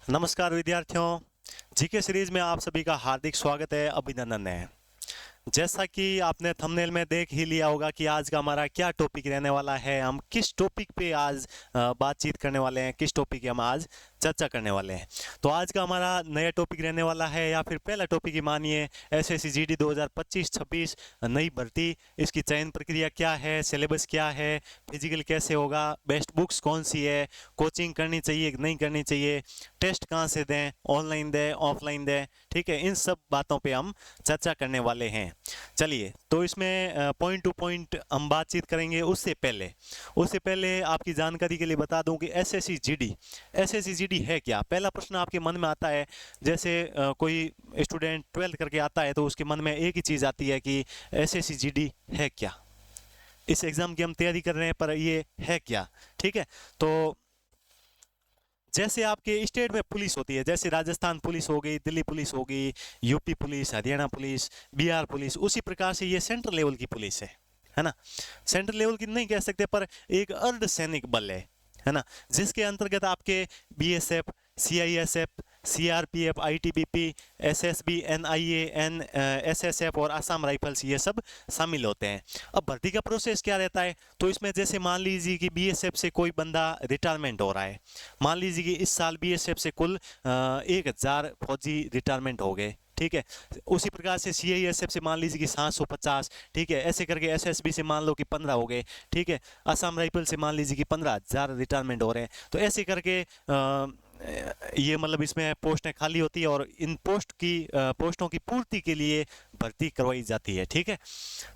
नमस्कार विद्यार्थियों। GK series में आप सभी का हार्दिक स्वागत है, अभिनंदन है। जैसा कि आपने थंबनेल में देख ही लिया होगा कि आज का हमारा क्या टॉपिक रहने वाला है, हम किस टॉपिक पे आज बातचीत करने वाले हैं, किस टॉपिक की हम आज चर्चा करने वाले हैं। तो आज का हमारा नया टॉपिक रहने वाला है, या फिर पहला टॉपिक ही मानिए, एसएससी जीडी 2025-26 नई भर्ती। इसकी चयन प्रक्रिया क्या है, सिलेबस क्या है, फिजिकल कैसे होगा, बेस्ट बुक्स कौन सी है, कोचिंग करनी चाहिए कि नहीं करनी चाहिए, टेस्ट कहाँ से दें, ऑनलाइन दें आपलाइन दें, ठीक है। इन सब बातों पे हम चर्चा करने वाले हैं। चलिए, तो इसमें पॉइंट टू पॉइंट हम बातचीत करेंगे। उससे पहले आपकी जानकारी के लिए बता दूं कि एसएससी जीडी है क्या। पहला प्रश्न आपके मन में आता है, जैसे कोई स्टूडेंट 12th करके आता है तो उसके मन में एक ही चीज़ आती है कि एसएससी जीडी है क्या। इस एग्ज़ाम की हम तैयारी कर रहे हैं, पर ये है क्या, ठीक है। तो जैसे आपके स्टेट में पुलिस होती है, जैसे राजस्थान पुलिस हो गई, दिल्ली पुलिस हो गई, UP police, Haryana police, Bihar police, उसी प्रकार से ये सेंट्रल लेवल की पुलिस है ना। सेंट्रल लेवल की नहीं कह सकते, पर एक अर्धसैनिक बल है ना, जिसके अंतर्गत आपके BSF, CISF, CRPF, ITBP, SSB, NIA, SSF और असम राइफल्स, ये सब शामिल होते हैं। अब भर्ती का प्रोसेस क्या रहता है, तो इसमें जैसे मान लीजिए कि बीएसएफ से कोई बंदा रिटायरमेंट हो रहा है। मान लीजिए कि इस साल बीएसएफ से कुल 1000 फौजी रिटायरमेंट हो गए, ठीक है। उसी प्रकार से सीआईएसएफ से मान लीजिए कि 750, ठीक है। ऐसे करके एसएसबी से मान लो कि 15 हो गए, ठीक है। असम राइफल से मान लीजिए कि 15,000 रिटायरमेंट हो रहे हैं। तो ऐसे करके ये मतलब इसमें पोस्टें खाली होती है, और इन पोस्टों की पूर्ति के लिए भर्ती करवाई जाती है, ठीक है।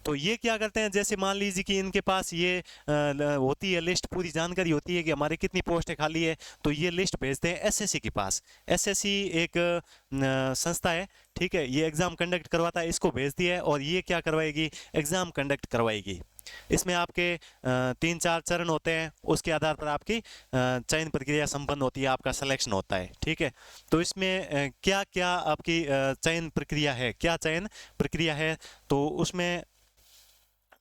तो ये क्या करते हैं, जैसे मान लीजिए कि इनके पास ये होती है लिस्ट, पूरी जानकारी होती है कि हमारे कितनी पोस्टें खाली है, तो ये लिस्ट भेजते हैं एसएससी के पास। एसएससी एक संस्था है, ठीक है। ये एग्ज़ाम कंडक्ट करवाता है, इसको भेज दिया है, और ये क्या करवाएगी, एग्ज़ाम कंडक्ट करवाएगी। इसमें आपके 3-4 चरण होते हैं, उसके आधार पर आपकी चयन प्रक्रिया संपन्न होती है, आपका सिलेक्शन होता है, ठीक है। तो इसमें क्या क्या आपकी चयन प्रक्रिया है, क्या चयन प्रक्रिया है, तो उसमें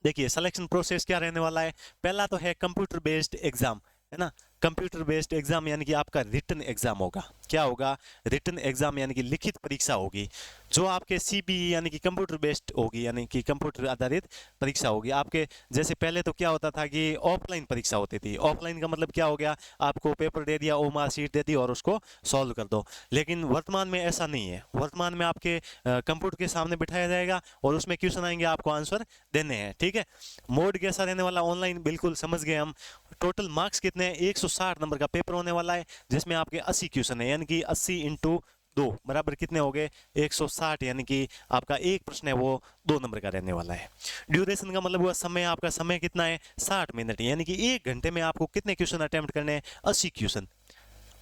देखिए सिलेक्शन प्रोसेस क्या रहने वाला है। पहला तो है कंप्यूटर बेस्ड एग्जाम, है ना। कंप्यूटर बेस्ड एग्जाम यानी कि आपका रिटन एग्जाम होगा। क्या होगा, रिटन एग्जाम यानी कि लिखित परीक्षा होगी, जो आपके सीबीई यानी कि कंप्यूटर बेस्ड होगी, यानी कि कंप्यूटर आधारित परीक्षा होगी आपके। जैसे पहले तो क्या होता था कि ऑफलाइन परीक्षा होती थी। ऑफलाइन का मतलब क्या हो गया, आपको पेपर दे दिया, ओमार शीट दे दी और उसको सॉल्व कर दो। लेकिन वर्तमान में ऐसा नहीं है। वर्तमान में आपके कंप्यूटर के सामने बिठाया जाएगा और उसमें क्वेश्चन आएंगे, आपको आंसर देने हैं, ठीक है। मोड कैसा रहने वाला, ऑनलाइन, बिल्कुल समझ गए हम। टोटल मार्क्स कितने हैं, 160 नंबर का पेपर होने वाला है, जिसमें आपके 80 क्वेश्चन है, यानी कि 80 इंटू 2 बराबर कितने हो गए, 160। यानी कि आपका एक प्रश्न है वो 2 नंबर का रहने वाला है। ड्यूरेशन का मतलब हुआ समय, आपका समय कितना है, 60 मिनट, यानी कि 1 घंटे में आपको कितने क्वेश्चन अटेम्प्ट करने हैं, 80 क्वेश्चन।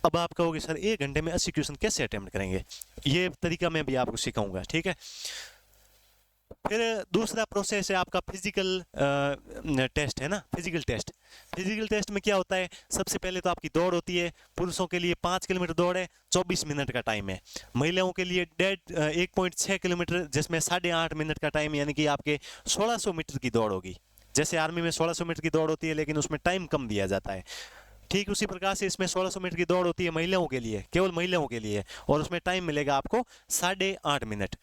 अब आप कहोगे सर 1 घंटे में 80 क्वेश्चन कैसे अटेम्प्ट करेंगे, ये तरीका मैं भी आपको सिखाऊंगा, ठीक है। फिर दूसरा प्रोसेस है आपका फिजिकल टेस्ट, है ना। फिजिकल टेस्ट में क्या होता है, सबसे पहले तो आपकी दौड़ होती है। पुरुषों के लिए 5 किलोमीटर दौड़ है, 24 मिनट का टाइम है। महिलाओं के लिए 1.6 किलोमीटर, जिसमें 8.5 मिनट का टाइम, यानी कि आपके 1600 मीटर की दौड़ होगी। जैसे आर्मी में 1600 मीटर की दौड़ होती है, लेकिन उसमें टाइम कम दिया जाता है। ठीक उसी प्रकार से इसमें 1600 मीटर की दौड़ होती है महिलाओं के लिए, केवल महिलाओं के लिए, और उसमें टाइम मिलेगा आपको 8.5 मिनट।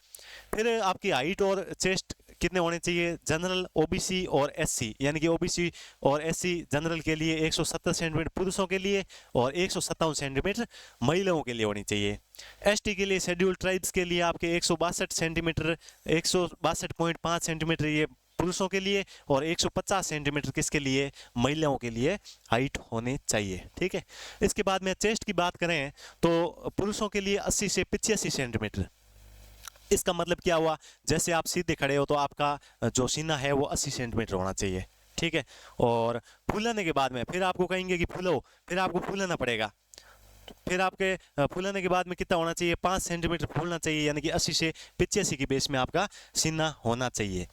फिर आपकी हाइट और चेस्ट कितने होने चाहिए, जनरल, ओबीसी और एससी, यानी कि ओबीसी और एससी जनरल के लिए 170 सेंटीमीटर पुरुषों के लिए और 157 सेंटीमीटर महिलाओं के लिए होनी चाहिए। एसटी के लिए, शेड्यूल्ड ट्राइब्स के लिए आपके 162 सेंटीमीटर, 162.5 सेंटीमीटर ये पुरुषों के लिए, और 150 सेंटीमीटर किसके लिए, महिलाओं के लिए हाइट होनी चाहिए, ठीक है। इसके बाद में चेस्ट की बात करें तो पुरुषों के लिए 80 से 85 सेंटीमीटर। इसका मतलब क्या हुआ, जैसे आप सीधे खड़े हो तो आपका जो सीना है वो 80 सेंटीमीटर होना चाहिए, ठीक है। और फूलने के बाद में फिर आपको कहेंगे कि फूलो, फिर आपको फूलना पड़ेगा। फिर आपके फूलने के बाद में कितना होना चाहिए, 5 सेंटीमीटर फूलना चाहिए, यानी कि 80 से 85 की बेस में आपका सीना होना चाहिए।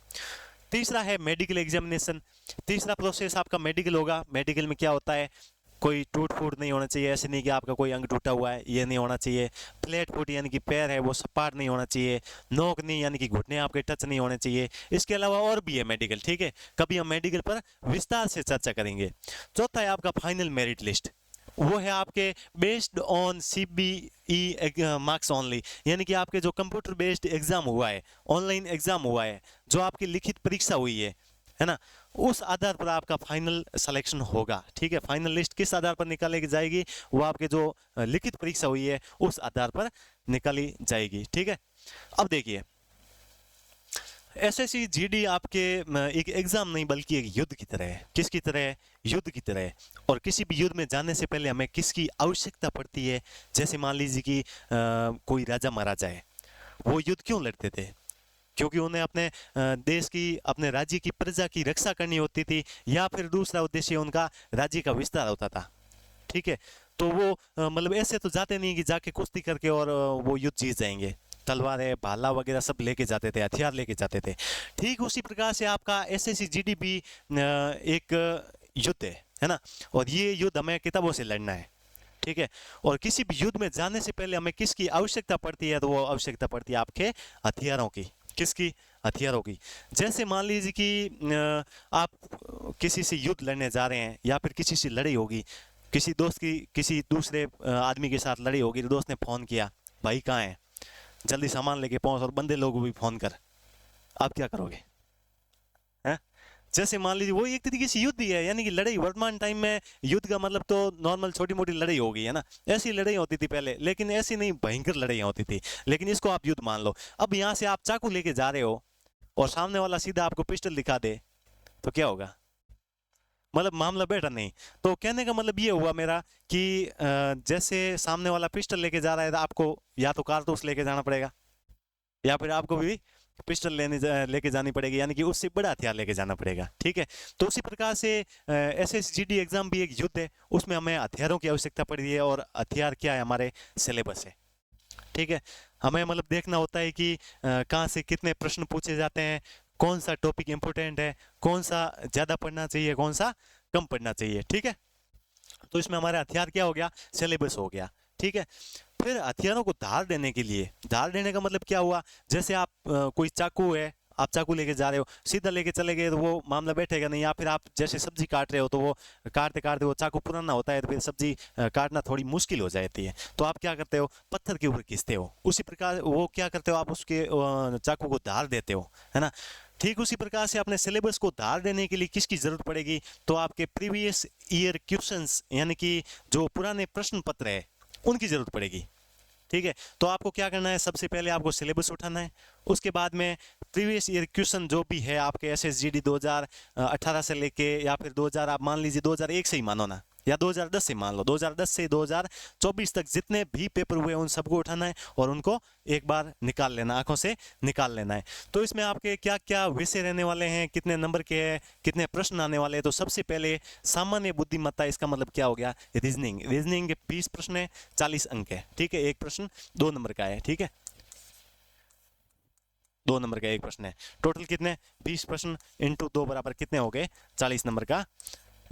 तीसरा है मेडिकल एग्जामिनेशन। तीसरा प्रोसेस आपका मेडिकल होगा। मेडिकल में क्या होता है, कोई टूट फूट नहीं होना चाहिए, ऐसे नहीं कि आपका कोई अंग टूटा हुआ है, ये नहीं होना चाहिए। फ्लैट फुट यानी कि पैर है वो सपाट नहीं होना चाहिए। नोक नहीं यानी कि घुटने आपके टच नहीं होने चाहिए। इसके अलावा और भी है मेडिकल, ठीक है। कभी हम मेडिकल पर विस्तार से चर्चा करेंगे। चौथा है आपका फाइनल मेरिट लिस्ट। वो है आपके based on CBE marks only, यानी कि आपके जो कंप्यूटर बेस्ड एग्जाम हुआ है, ऑनलाइन एग्जाम हुआ है, जो आपकी लिखित परीक्षा हुई है ना, उस आधार पर आपका फाइनल सिलेक्शन होगा। ठीक है, फाइनल लिस्ट किस आधार पर निकाली जाएगी, वो आपके जो लिखित परीक्षा हुई है उस आधार पर निकाली जाएगी। ठीक है, अब देखिए SSC GD आपके एक एग्जाम नहीं बल्कि एक युद्ध की तरह है। किसकी तरह है? युद्ध की तरह है। और किसी भी युद्ध में जाने से पहले हमें किसकी आवश्यकता पड़ती है? जैसे मान लीजिए कि कोई राजा महाराजा है, वो युद्ध क्यों लड़ते थे? क्योंकि उन्हें अपने देश की, अपने राज्य की प्रजा की रक्षा करनी होती थी, या फिर दूसरा उद्देश्य उनका राज्य का विस्तार होता था। ठीक है, तो वो मतलब ऐसे तो जाते नहीं कि जाके कुश्ती करके और वो युद्ध जीत जाएंगे। तलवारें, भाला वगैरह सब लेके जाते थे, हथियार लेके जाते थे। ठीक उसी प्रकार से आपका SSC GD भी एक युद्ध है ना, और ये युद्ध हमें किताबों से लड़ना है। ठीक है, और किसी भी युद्ध में जाने से पहले हमें किसकी आवश्यकता पड़ती है? तो वो आवश्यकता पड़ती है आपके हथियारों की। किसकी? हथियारों की। जैसे मान लीजिए कि आप किसी से युद्ध लड़ने जा रहे हैं, या फिर किसी से लड़ाई होगी, किसी दोस्त की किसी दूसरे आदमी के साथ लड़ाई होगी, तो दोस्त ने फोन किया, भाई कहाँ है, जल्दी सामान लेके पहुंच, और बंदे लोगों को भी फोन कर। आप क्या करोगे? हैं? जैसे मान लीजिए वो एक तरीके से युद्ध ही है, यानी कि लड़ाई। वर्तमान टाइम में युद्ध का मतलब तो नॉर्मल छोटी मोटी लड़ाई हो गई है ना, ऐसी लड़ाई होती थी पहले, लेकिन ऐसी नहीं, भयंकर लड़ाई होती थी। लेकिन इसको आप युद्ध मान लो। अब यहाँ से आप चाकू लेके जा रहे हो और सामने वाला सीधा आपको पिस्टल दिखा दे, तो क्या होगा? मतलब मामला बेटा नहीं। तो कहने का मतलब ये हुआ मेरा कि जैसे सामने वाला पिस्टल लेके जा रहा है, तो आपको या तो कारतूस लेके जाना पड़ेगा, या फिर आपको भी पिस्टल लेके जानी पड़ेगी, यानी कि उससे बड़ा हथियार लेके जाना पड़ेगा। ठीक है, तो उसी प्रकार से SSGD एग्जाम भी एक युद्ध है, उसमें हमें हथियारों की आवश्यकता पड़ती है, और हथियार क्या है? हमारे सिलेबस है। ठीक है, हमें मतलब देखना होता है कि कहाँ से कितने प्रश्न पूछे जाते हैं, कौन सा टॉपिक इंपॉर्टेंट है, कौन सा ज़्यादा पढ़ना चाहिए, कौन सा कम पढ़ना चाहिए। ठीक है, तो इसमें हमारा हथियार क्या हो गया? सिलेबस हो गया। ठीक है, फिर हथियारों को धार देने के लिए, धार देने का मतलब क्या हुआ? जैसे आप कोई चाकू है, आप चाकू लेके जा रहे हो, सीधा लेके चले गए तो वो मामला बैठेगा नहीं। या फिर आप जैसे सब्जी काट रहे हो, तो वो काटते काटते वो चाकू पुराना होता है, तो फिर सब्जी काटना थोड़ी मुश्किल हो जाती है। तो आप क्या करते हो? पत्थर के ऊपर घिसते हो। उसी प्रकार वो क्या करते हो? आप उसके चाकू को धार देते हो, है ना। ठीक उसी प्रकार से अपने सिलेबस को धार देने के लिए किसकी जरूरत पड़ेगी? तो आपके प्रीवियस ईयर क्वेश्चंस, यानी कि जो पुराने प्रश्न पत्र है, उनकी जरूरत पड़ेगी। ठीक है, तो आपको क्या करना है? सबसे पहले आपको सिलेबस उठाना है, उसके बाद में प्रीवियस ईयर क्वेश्चन जो भी है आपके SSGD 2018 से लेके, या फिर 2000, आप मान लीजिए 2001 से ही मानो ना, या 2010 से मान लो, 2010 से 2024 तक जितने भी पेपर हुए उन सबको उठाना है, और उनको एक बार निकाल लेना, आंखों से निकाल लेना है। तो इसमें आपके क्या क्या विषय रहने वाले हैं, कितने नंबर के हैं, कितने प्रश्न आने वाले हैं? तो सबसे पहले सामान्य बुद्धिमत्ता, इसका मतलब क्या हो गया? रीजनिंग। रीजनिंग के 20 प्रश्न है, 40 अंक है। ठीक है, एक प्रश्न 2 नंबर का है। ठीक है, 2 नंबर का एक प्रश्न है। टोटल कितने? 20 प्रश्न इंटू 2 बराबर कितने हो गए? 40 नंबर का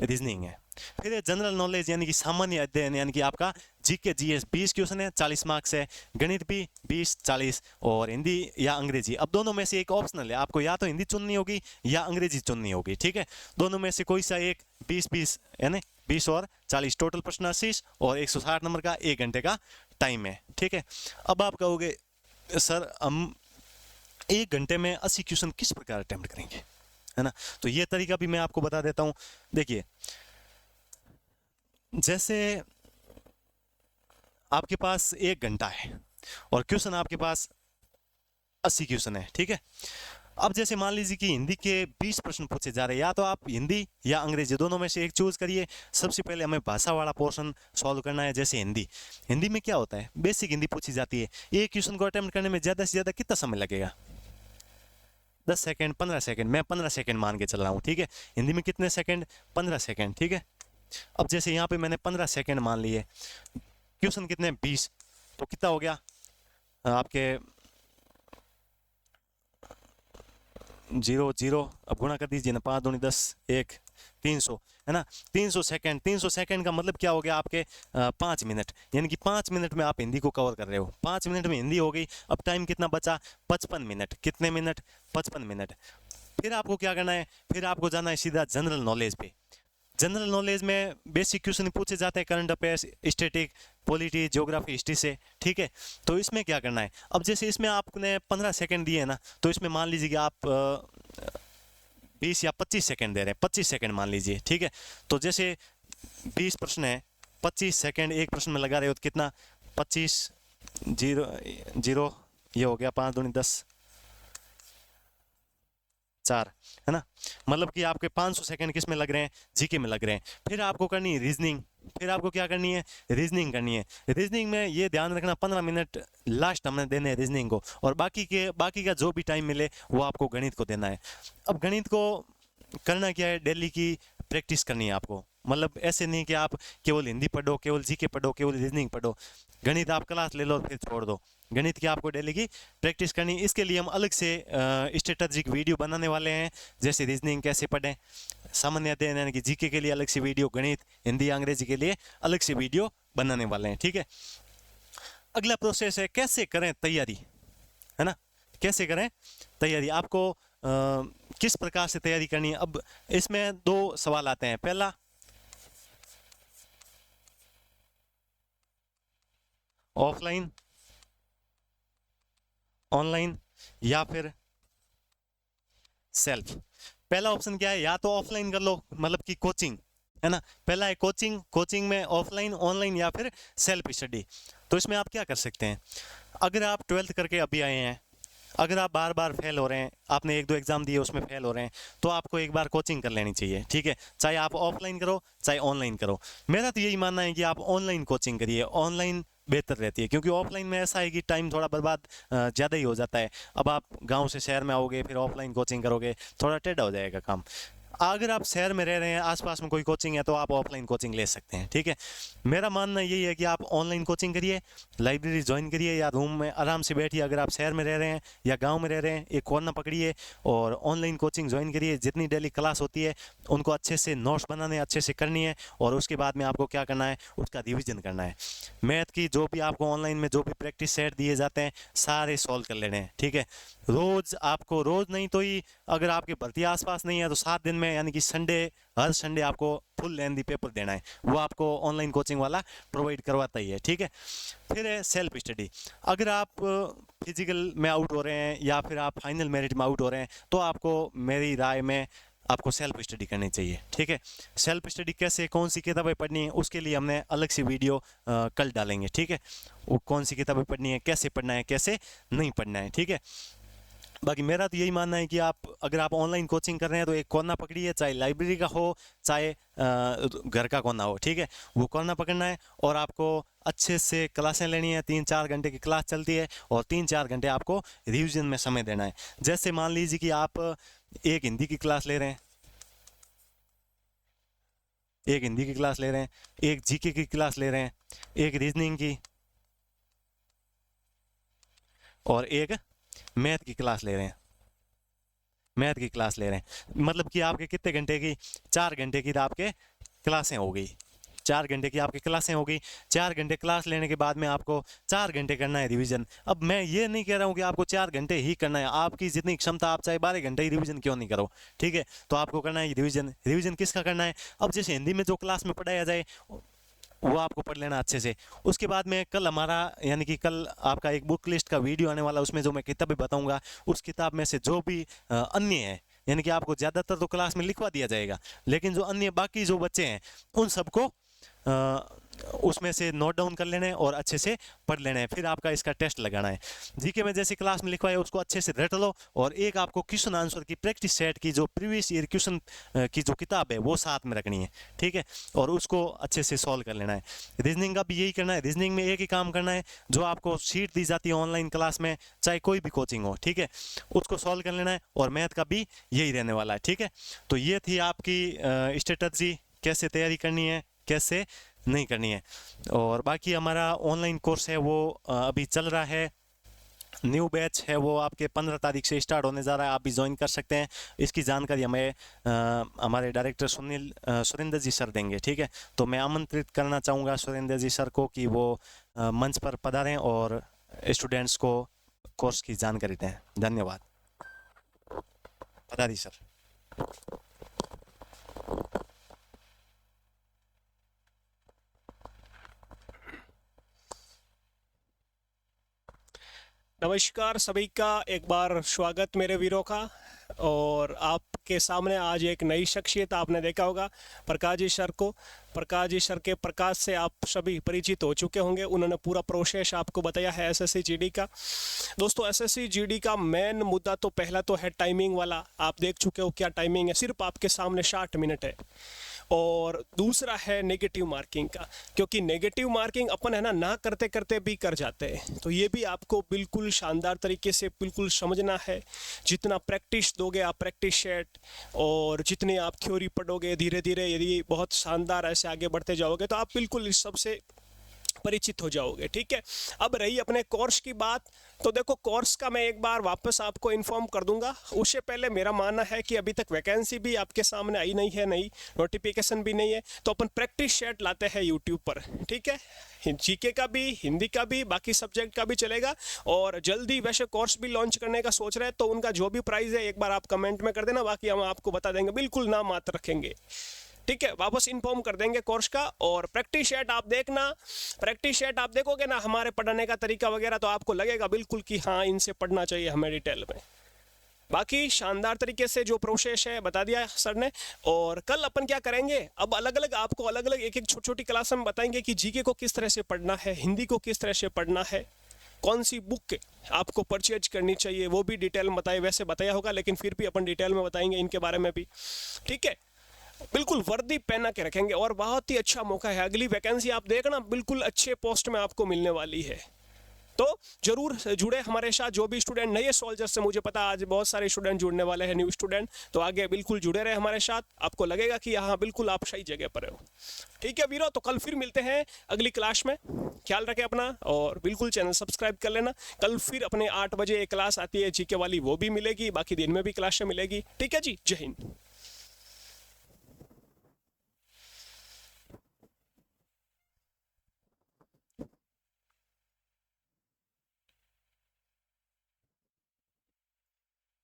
रीजनिंग है। फिर जनरल नॉलेज, यानी कि सामान्य अध्ययन, यानी कि आपका GK GS 20 क्वेश्चन है, 40 मार्क्स है। गणित भी 20 40, और हिंदी या अंग्रेजी, अब दोनों में से एक ऑप्शनल है, आपको या तो हिंदी चुननी होगी या अंग्रेजी चुननी होगी। ठीक है, दोनों में से कोई सा एक, 20 यानी 20 और 40, टोटल प्रश्न 80, और 160 नंबर का 1 घंटे का टाइम है। ठीक है, अब आप कहोगे सर हम 1 घंटे में 80 क्वेश्चन किस प्रकार अटेम्प्ट करेंगे, है ना। तो ये तरीका भी मैं आपको बता देता हूं। देखिए, जैसे आपके पास 1 घंटा है, और क्वेश्चन आपके पास 80 क्वेश्चन है। ठीक है, अब जैसे मान लीजिए कि हिंदी के 20 प्रश्न पूछे जा रहे हैं, या तो आप हिंदी या अंग्रेजी, दोनों में से एक चूज करिए। सबसे पहले हमें भाषा वाला पोर्शन सॉल्व करना है। जैसे हिंदी, हिंदी में क्या होता है? बेसिक हिंदी पूछी जाती है। एक क्वेश्चन को अटेम्प्ट करने में ज़्यादा से ज़्यादा कितना समय लगेगा? 10 सेकंड, 15 सेकंड, मैं 15 सेकंड मान के चल रहा हूँ। ठीक है, हिंदी में कितने सेकंड? 15 सेकंड। ठीक है, अब जैसे यहाँ पे मैंने 15 सेकंड मान लिए, क्वेश्चन कितने? 20, तो कितना हो गया आपके? 0 0, अब गुणा कर दीजिए ना, 5 दूनी 10, 1, 300, है ना। 300 सेकंड, 300 सेकंड का मतलब क्या हो गया आपके? 5 मिनट, यानी कि 5 मिनट में आप हिंदी को कवर कर रहे हो। 5 मिनट में हिंदी हो गई। अब टाइम कितना बचा? 55 मिनट। कितने मिनट? 55 मिनट। फिर आपको क्या करना है? फिर आपको जाना है सीधा जनरल नॉलेज पे। जनरल नॉलेज में बेसिक क्वेश्चन पूछे जाते हैं, current affairs, static, polity, geography, history से, ठीक है। तो इसमें क्या करना है, अब जैसे इसमें आपने 15 सेकंड दिए ना, तो इसमें मान लीजिए कि आप 20 या 25 सेकंड दे रहे हैं, 25 सेकंड मान लीजिए, ठीक है। तो जैसे 20 प्रश्न है, 25 सेकंड एक प्रश्न में लगा रहे हो, तो कितना, 25 जीरो जीरो, ये हो गया 5 दूनी 10 4, है ना। मतलब कि आपके 500 सेकंड किस में लग रहे हैं, जीके में लग रहे हैं। फिर आपको करनी है रीजनिंग, फिर आपको क्या करनी है, रीजनिंग करनी है। रीजनिंग में ये ध्यान रखना 15 मिनट लास्ट हमने देने हैं रीजनिंग को, और बाकी का जो भी टाइम मिले वो आपको गणित को देना है। अब गणित को करना क्या है, डेली की प्रैक्टिस करनी है आपको। मतलब ऐसे नहीं कि आप केवल हिंदी पढ़ो, केवल जीके पढ़ो, केवल रीजनिंग पढ़ो, गणित आप क्लास ले लो फिर छोड़ दो। गणित की आपको डेली की प्रैक्टिस करनी। इसके लिए हम अलग से स्ट्रेटेजिक वीडियो बनाने वाले हैं, जैसे रीजनिंग कैसे पढ़ें, सामान्य अध्ययन यानी कि जीके के लिए अलग से वीडियो, गणित, हिंदी, अंग्रेजी के लिए अलग से वीडियो बनाने वाले हैं, ठीक है। अगला प्रोसेस है कैसे करें तैयारी, है ना, कैसे करें तैयारी, आपको किस प्रकार से तैयारी करनी है। अब इसमें दो सवाल आते हैं, पहला ऑफलाइन, ऑनलाइन या फिर सेल्फ। पहला ऑप्शन क्या है, या तो ऑफलाइन कर लो, मतलब कि कोचिंग, है ना। पहला है कोचिंग, कोचिंग में ऑफलाइन, ऑनलाइन या फिर सेल्फ स्टडी। तो इसमें आप क्या कर सकते हैं, अगर आप 12th करके अभी आए हैं, अगर आप बार बार फेल हो रहे हैं, आपने 1-2 एग्जाम दिए उसमें फेल हो रहे हैं, तो आपको एक बार कोचिंग कर लेनी चाहिए, ठीक है। चाहे आप ऑफलाइन करो चाहे ऑनलाइन करो। मेरा तो यही मानना है कि आप ऑनलाइन कोचिंग करिए, ऑनलाइन बेहतर रहती है, क्योंकि ऑफलाइन में ऐसा है कि टाइम थोड़ा बर्बाद ज़्यादा ही हो जाता है। अब आप गांव से शहर में आओगे फिर ऑफलाइन कोचिंग करोगे, थोड़ा टेढ़ा हो जाएगा काम। अगर आप शहर में रह रहे हैं, आसपास में कोई कोचिंग है, तो आप ऑफलाइन कोचिंग ले सकते हैं, ठीक है। मेरा मानना यही है कि आप ऑनलाइन कोचिंग करिए, लाइब्रेरी ज्वाइन करिए, या रूम में आराम से बैठिए, अगर आप शहर में रह रहे हैं या गांव में रह रहे हैं, एक कोर्नर पकड़िए और ऑनलाइन कोचिंग ज्वाइन करिए। जितनी डेली क्लास होती है उनको अच्छे से नोट्स बनाने अच्छे से करनी है, और उसके बाद में आपको क्या करना है, उसका रिविजन करना है। मैथ की जो भी आपको ऑनलाइन में जो भी प्रैक्टिस सेट दिए जाते हैं सारे सॉल्व कर लेने हैं, ठीक है। रोज़ आपको, रोज़ नहीं तो ही अगर आपके भर्ती आसपास नहीं है तो 7 दिन में, यानी कि संडे, हर संडे आपको फुल लेंथी पेपर देना है, वो आपको ऑनलाइन कोचिंग वाला प्रोवाइड करवाता ही है, ठीक है। फिर है सेल्फ स्टडी। अगर आप फिजिकल में आउट हो रहे हैं या फिर आप फाइनल मेरिट में आउट हो रहे हैं, तो आपको मेरी राय में आपको सेल्फ स्टडी करनी चाहिए, ठीक है। सेल्फ स्टडी कैसे, कौन सी किताबें पढ़नी है, उसके लिए हमने अलग से वीडियो कल डालेंगे, ठीक है। वो कौन सी किताबें पढ़नी है, कैसे पढ़ना है, कैसे नहीं पढ़ना है, ठीक है। बाकी मेरा तो यही मानना है कि आप अगर आप ऑनलाइन कोचिंग कर रहे हैं तो एक कोना पकड़िए, चाहे लाइब्रेरी का हो चाहे घर का कोना हो, ठीक है। वो कोना पकड़ना है और आपको अच्छे से क्लासें लेनी है। 3-4 घंटे की क्लास चलती है और 3-4 घंटे आपको रिविजन में समय देना है। जैसे मान लीजिए कि आप एक हिंदी की क्लास ले रहे हैं, एक हिंदी की क्लास ले रहे हैं, एक जीके की क्लास ले रहे हैं, एक रीजनिंग की और एक मैथ की क्लास ले रहे हैं, मैथ की क्लास ले रहे हैं, मतलब कि आपके कितने घंटे की, 4 घंटे की आपके क्लासें हो गई, 4 घंटे की आपकी क्लासें हो गई। 4 घंटे क्लास लेने के बाद में आपको 4 घंटे करना है रिवीजन। अब मैं ये नहीं कह रहा हूँ कि आपको 4 घंटे ही करना है, आपकी जितनी क्षमता, आप चाहे 12 घंटे ही रिवीजन क्यों नहीं करो, ठीक है। तो आपको करना है रिवीजन। रिवीजन किसका करना है, अब जैसे हिंदी में जो क्लास में पढ़ाया जाए वो आपको पढ़ लेना अच्छे से। उसके बाद में कल हमारा, यानी कि कल आपका एक बुक लिस्ट का वीडियो आने वाला, उसमें जो मैं किताबें बताऊंगा, उस किताब में से जो भी अन्य है, यानी कि आपको ज़्यादातर तो क्लास में लिखवा दिया जाएगा, लेकिन जो अन्य बाकी जो बच्चे हैं उन सबको उसमें से नोट डाउन कर लेना है और अच्छे से पढ़ लेना है। फिर आपका इसका टेस्ट लगाना है। जीके में जैसे क्लास में लिखवाया उसको अच्छे से रट लो, और एक आपको क्वेश्चन आंसर की प्रैक्टिस सेट की जो प्रीवियस ईयर क्वेश्चन की जो किताब है वो साथ में रखनी है, ठीक है, और उसको अच्छे से सॉल्व कर लेना है। रीजनिंग का भी यही करना है। रीजनिंग में एक ही काम करना है, जो आपको शीट दी जाती है ऑनलाइन क्लास में, चाहे कोई भी कोचिंग हो, ठीक है, उसको सॉल्व कर लेना है। और मैथ का भी यही रहने वाला है, ठीक है। तो ये थी आपकी स्ट्रेटजी, कैसे तैयारी करनी है, कैसे नहीं करनी है। और बाकी हमारा ऑनलाइन कोर्स है वो अभी चल रहा है, न्यू बैच है वो आपके 15 तारीख से स्टार्ट होने जा रहा है, आप भी ज्वाइन कर सकते हैं। इसकी जानकारी हमें हमारे डायरेक्टर सुरेंद्र जी सर देंगे, ठीक है। तो मैं आमंत्रित करना चाहूँगा सुरेंद्र जी सर को कि वो मंच पर पधारें और स्टूडेंट्स को कोर्स की जानकारी दें। धन्यवाद। पधारिए सर। नमस्कार सभी का एक बार स्वागत मेरे वीरों का। और आपके सामने आज एक नई शख्सियत आपने देखा होगा प्रकाश जी सर को। प्रकाश जी सर के प्रकाश से आप सभी परिचित हो चुके होंगे। उन्होंने पूरा प्रोसेस आपको बताया है एसएससी जीडी का। दोस्तों एसएससी जीडी का मेन मुद्दा तो पहला तो है टाइमिंग वाला। आप देख चुके हो क्या टाइमिंग है, सिर्फ आपके सामने 60 मिनट है। और दूसरा है नेगेटिव मार्किंग का, क्योंकि नेगेटिव मार्किंग अपन है ना करते करते भी कर जाते हैं। तो ये भी आपको बिल्कुल शानदार तरीके से बिल्कुल समझना है। जितना प्रैक्टिस दोगे आप प्रैक्टिस सेट, और जितने आप थ्योरी पढ़ोगे धीरे धीरे, यदि बहुत शानदार ऐसे आगे बढ़ते जाओगे तो आप बिल्कुल इस सबसे परिचित हो जाओगे। ठीक है, अब रही अपने कोर्स की बात, तो देखो कोर्स का मैं एक बार वापस आपको इन्फॉर्म कर दूंगा। उससे पहले मेरा मानना है कि अभी तक वैकेंसी भी आपके सामने आई नहीं है, नई नोटिफिकेशन भी नहीं है, तो अपन प्रैक्टिस सेट लाते हैं यूट्यूब पर। ठीक है, जीके का भी, हिंदी का भी, बाकी सब्जेक्ट का भी चलेगा। और जल्दी वैसे कोर्स भी लॉन्च करने का सोच रहे हैं, तो उनका जो भी प्राइस है एक बार आप कमेंट में कर देना, बाकी हम आपको बता देंगे, बिल्कुल नाम मात्र रखेंगे। ठीक है, वापस इन्फॉर्म कर देंगे कोर्स का। और प्रैक्टिस सेट आप देखना, प्रैक्टिस सेट आप देखोगे ना हमारे पढ़ाने का तरीका वगैरह, तो आपको लगेगा बिल्कुल कि हाँ इनसे पढ़ना चाहिए हमें डिटेल में। बाकी शानदार तरीके से जो प्रोसेस है बता दिया सर ने। और कल अपन क्या करेंगे, अब अलग अलग आपको अलग अलग एक एक छोटी छोटी क्लास में बताएंगे कि जीके को किस तरह से पढ़ना है, हिंदी को किस तरह से पढ़ना है, कौन सी बुक आपको परचेज करनी चाहिए, वो भी डिटेल में बताए। वैसे बताया होगा लेकिन फिर भी अपन डिटेल में बताएंगे इनके बारे में भी। ठीक है, बिल्कुल वर्दी पहना के रखेंगे। और बहुत ही अच्छा मौका है, अगली वैकेंसी आप देखना बिल्कुल अच्छे पोस्ट में आपको मिलने वाली है। तो जरूर जुड़े हमारे साथ, जो भी स्टूडेंट नए सोल्जर से, मुझे पता आज बहुत सारे स्टूडेंट जुड़ने वाले हैं, न्यू स्टूडेंट, तो आगे बिल्कुल जुड़े रहे हमारे साथ। आपको लगेगा कि यहाँ बिल्कुल आप सही जगह पर हो। ठीक है वीरो, तो कल फिर मिलते हैं अगली क्लास में। ख्याल रखें अपना, और बिल्कुल चैनल सब्सक्राइब कर लेना। कल फिर अपने 8 बजे एक क्लास आती है जीके वाली, वो भी मिलेगी, बाकी दिन में भी क्लास मिलेगी। ठीक है जी, जय हिंद।